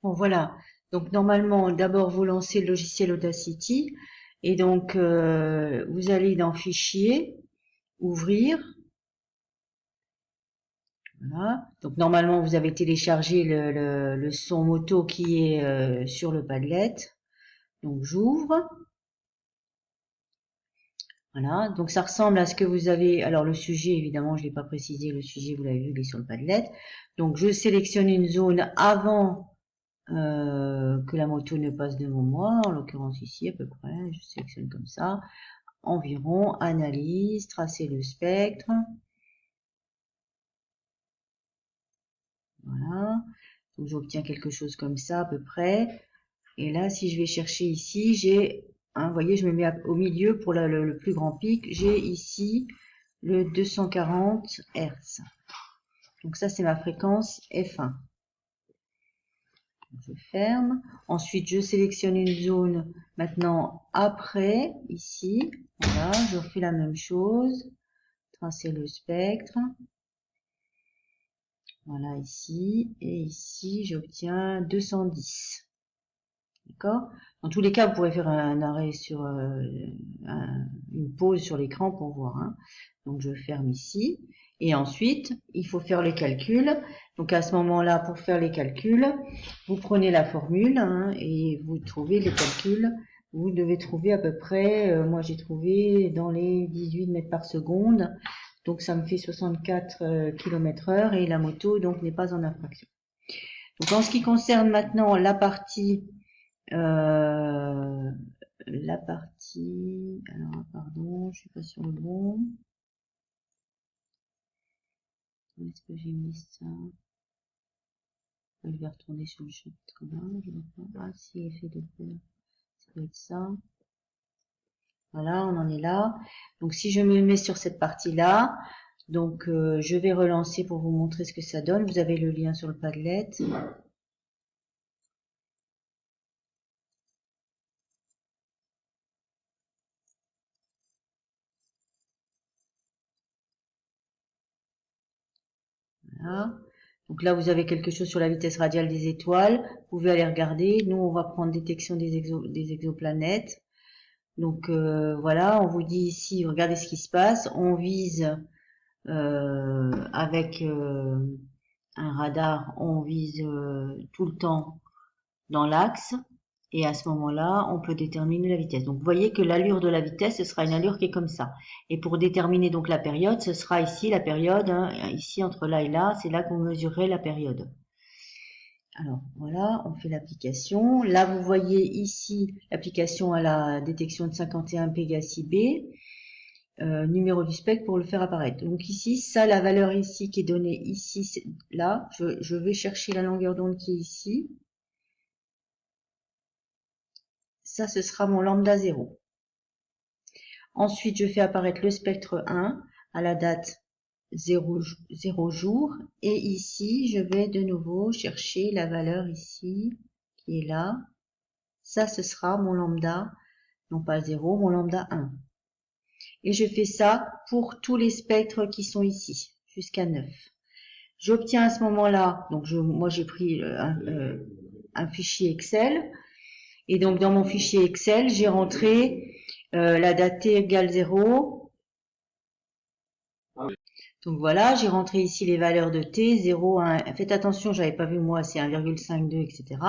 Bon, voilà. Donc, normalement, d'abord, vous lancez le logiciel Audacity. Et donc, vous allez dans Fichier, Ouvrir. Voilà. Donc, normalement, vous avez téléchargé le son moto qui est sur le Padlet. Donc, j'ouvre. Voilà. Donc, ça ressemble à ce que vous avez. Alors, le sujet, évidemment, je ne l'ai pas précisé. Le sujet, vous l'avez vu, il est sur le Padlet. Donc, je sélectionne une zone avant que la moto ne passe devant moi, en l'occurrence ici à peu près, je sélectionne comme ça, environ, analyse, tracer le spectre, voilà, donc j'obtiens quelque chose comme ça à peu près, et là si je vais chercher ici, j'ai, vous voyez je me mets au milieu pour le plus grand pic, j'ai ici le 240 Hz, donc ça c'est ma fréquence F1. Je ferme. Ensuite, je sélectionne une zone maintenant après, ici. Voilà, je refais la même chose. Tracer le spectre. Voilà, ici. Et ici, j'obtiens 210. D'accord? Dans tous les cas, vous pourrez faire un arrêt sur une pause sur l'écran pour voir. Hein. Donc, je ferme ici. Et ensuite, il faut faire les calculs. Donc, à ce moment-là, pour faire les calculs, vous prenez la formule hein, et vous trouvez les calculs. Vous devez trouver à peu près, moi j'ai trouvé dans les 18 mètres par seconde. Donc, ça me fait 64 km/h et la moto donc n'est pas en infraction. Donc, en ce qui concerne maintenant la partie alors pardon, je suis pas sur le bon. Où est-ce que j'ai mis ça? Je vais retourner sur le chapitre là, je vois pas. Ah si, effet de peur, ça doit être ça. Voilà, on en est là. Donc si je me mets sur cette partie-là, donc je vais relancer pour vous montrer ce que ça donne. Vous avez le lien sur le Padlet. Voilà. Donc là, vous avez quelque chose sur la vitesse radiale des étoiles. Vous pouvez aller regarder. Nous, on va prendre détection des exoplanètes. Donc voilà, on vous dit ici, regardez ce qui se passe. On vise avec un radar, on vise tout le temps dans l'axe. Et à ce moment-là, on peut déterminer la vitesse. Donc, vous voyez que l'allure de la vitesse, ce sera une allure qui est comme ça. Et pour déterminer donc la période, ce sera ici la période, hein, ici entre là et là, c'est là qu'on mesurerait la période. Alors, voilà, on fait l'application. Là, vous voyez ici l'application à la détection de 51 Pégasi B, numéro du spectre pour le faire apparaître. Donc ici, ça, la valeur ici qui est donnée ici, là, je vais chercher la longueur d'onde qui est ici. Ça, ce sera mon lambda 0. Ensuite, je fais apparaître le spectre 1 à la date 0 jour. Et ici, je vais de nouveau chercher la valeur ici, qui est là. Ça, ce sera mon lambda, non pas 0, mon lambda 1. Et je fais ça pour tous les spectres qui sont ici, jusqu'à 9. J'obtiens à ce moment-là, donc moi j'ai pris un fichier Excel. Et donc dans mon fichier Excel, j'ai rentré la date t égale 0. Donc voilà, j'ai rentré ici les valeurs de t, 0, 1. Faites attention, j'avais pas vu moi, c'est 1,52, etc.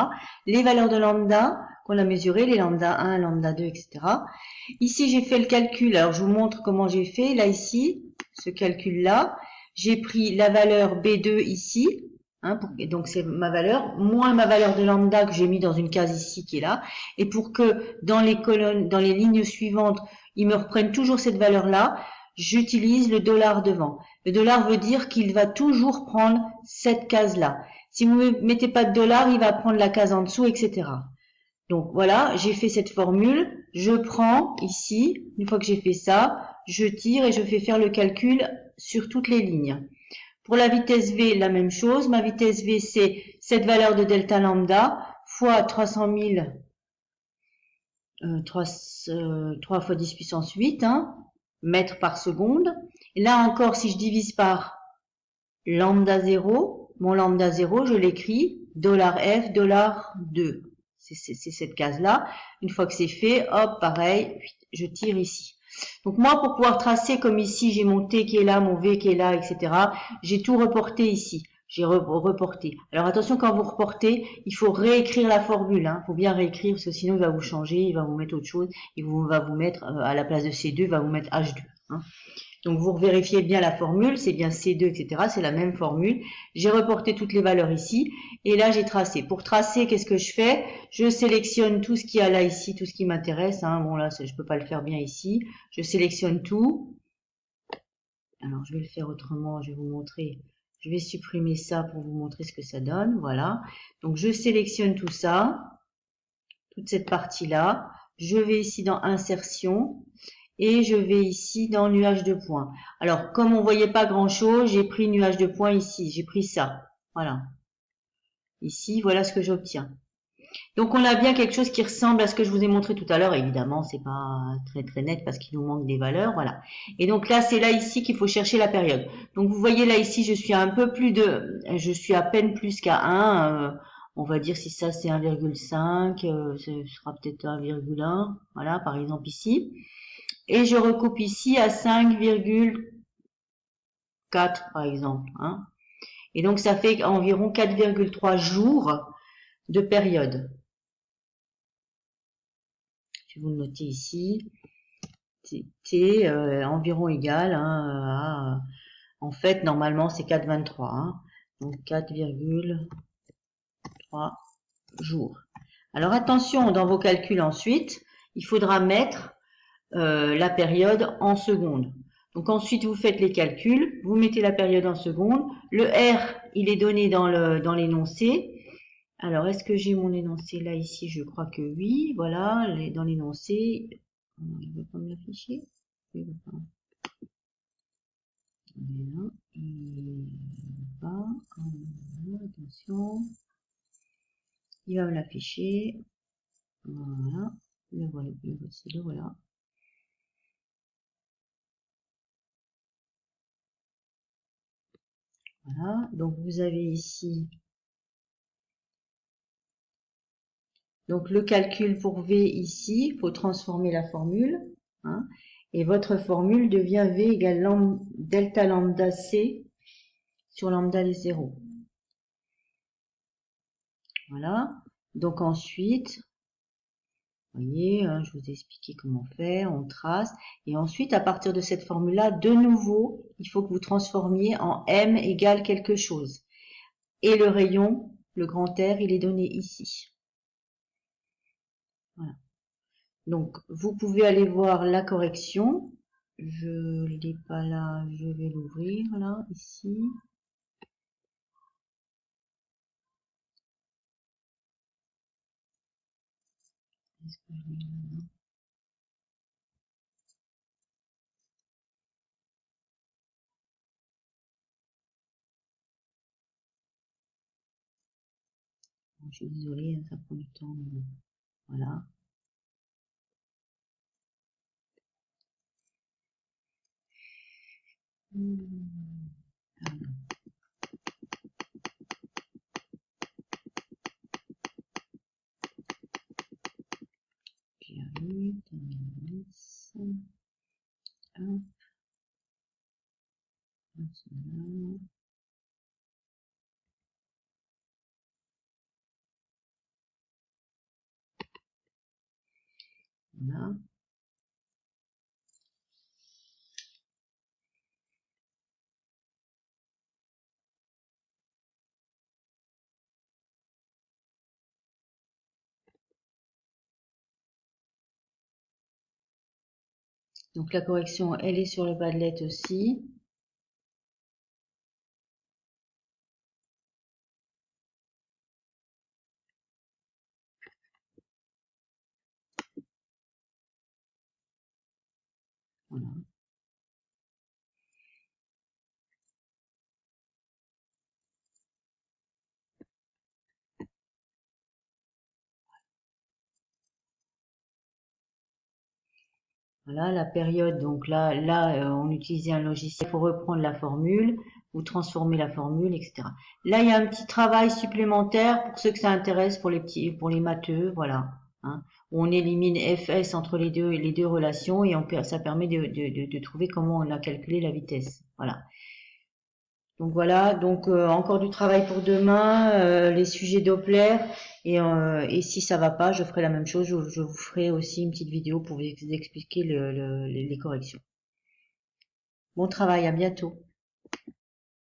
Les valeurs de lambda qu'on a mesurées, les lambda 1, lambda 2, etc. Ici, j'ai fait le calcul. Alors, je vous montre comment j'ai fait. Là, ici, ce calcul-là, j'ai pris la valeur B2 ici. Hein, donc, c'est ma valeur, moins ma valeur de lambda que j'ai mis dans une case ici qui est là. Et pour que dans les colonnes, dans les lignes suivantes, ils me reprennent toujours cette valeur-là, j'utilise le dollar devant. Le dollar veut dire qu'il va toujours prendre cette case-là. Si vous ne mettez pas de dollar, il va prendre la case en dessous, etc. Donc voilà, j'ai fait cette formule, je prends ici, une fois que j'ai fait ça, je tire et je fais faire le calcul sur toutes les lignes. Pour la vitesse V, la même chose, ma vitesse V c'est cette valeur de delta lambda fois 300 000, 3 fois 10 puissance 8, hein, mètres par seconde. Et là encore, si je divise par lambda 0, mon lambda 0, je l'écris $F, $2. C'est cette case-là. Une fois que c'est fait, hop, pareil, je tire ici. Donc moi, pour pouvoir tracer, comme ici, j'ai mon T qui est là, mon V qui est là, etc., j'ai tout reporté ici. J'ai reporté. Alors attention, quand vous reportez, il faut réécrire la formule. Il faut bien réécrire, parce que sinon, il va vous changer, il va vous mettre autre chose. Il va vous mettre, à la place de C2, il va vous mettre H2. Donc vous vérifiez bien la formule, c'est bien C2, etc. C'est la même formule. J'ai reporté toutes les valeurs ici. Et là, j'ai tracé. Pour tracer, qu'est-ce que je fais? Je sélectionne tout ce qu'il y a là, ici, tout ce qui m'intéresse. Bon, là, je peux pas le faire bien ici. Je sélectionne tout. Alors, je vais le faire autrement. Je vais vous montrer. Je vais supprimer ça pour vous montrer ce que ça donne. Voilà. Donc, je sélectionne tout ça. Toute cette partie-là. Je vais ici dans Insertion. Et je vais ici dans nuage de points. Alors, comme on voyait pas grand chose, j'ai pris nuage de points ici. J'ai pris ça. Voilà. Ici, voilà ce que j'obtiens. Donc, on a bien quelque chose qui ressemble à ce que je vous ai montré tout à l'heure. Évidemment, c'est pas très net parce qu'il nous manque des valeurs. Voilà. Et donc là, c'est là ici qu'il faut chercher la période. Donc, vous voyez là ici, je suis je suis à peine plus qu'à 1. On va dire si ça c'est 1,5, ce sera peut-être 1,1. Voilà, par exemple ici. Et je recoupe ici à 5,4 par exemple. Et donc ça fait environ 4,3 jours de période. Je vais vous le noter ici. T environ égal à, en fait normalement c'est 4,23. Donc 4,3 jours. Alors attention, dans vos calculs ensuite, il faudra mettre la période en secondes. Donc ensuite, vous faites les calculs, vous mettez la période en secondes. Le R, il est donné dans l'énoncé. Alors, est-ce que j'ai mon énoncé là, ici? Je crois que oui. Voilà, dans l'énoncé. Il ne veut pas me l'afficher. Il veut pas. Là, il va. Attention. Il va me l'afficher. Voilà. Le voilà. Le voilà. Voilà, donc vous avez ici donc le calcul pour V ici, il faut transformer la formule, et votre formule devient V égale delta lambda C sur lambda des 0. Voilà, donc ensuite, vous voyez, je vous ai expliqué comment faire, on trace, et ensuite à partir de cette formule-là, de nouveau, il faut que vous transformiez en M égale quelque chose. Et le rayon, le grand R, il est donné ici. Voilà. Donc, vous pouvez aller voir la correction. Je ne l'ai pas là, je vais l'ouvrir là, ici. Est-ce que je l'ai là? Je suis désolée, ça prend du temps, mais bon. Voilà. J'arrive, terminus. Hop. Voilà. Donc la correction, elle est sur le Padlet aussi. Voilà. Voilà la période. Donc là, on utilisait un logiciel pour reprendre la formule. vous transformez la formule, etc. Là, il y a un petit travail supplémentaire pour ceux que ça intéresse, pour les matheux, voilà. Hein, où on élimine fs entre les deux relations et ça permet de trouver comment on a calculé la vitesse. Voilà. Donc voilà, donc encore du travail pour demain, les sujets Doppler, et si ça va pas, je ferai la même chose, je vous ferai aussi une petite vidéo pour vous expliquer les corrections. Bon travail, à bientôt.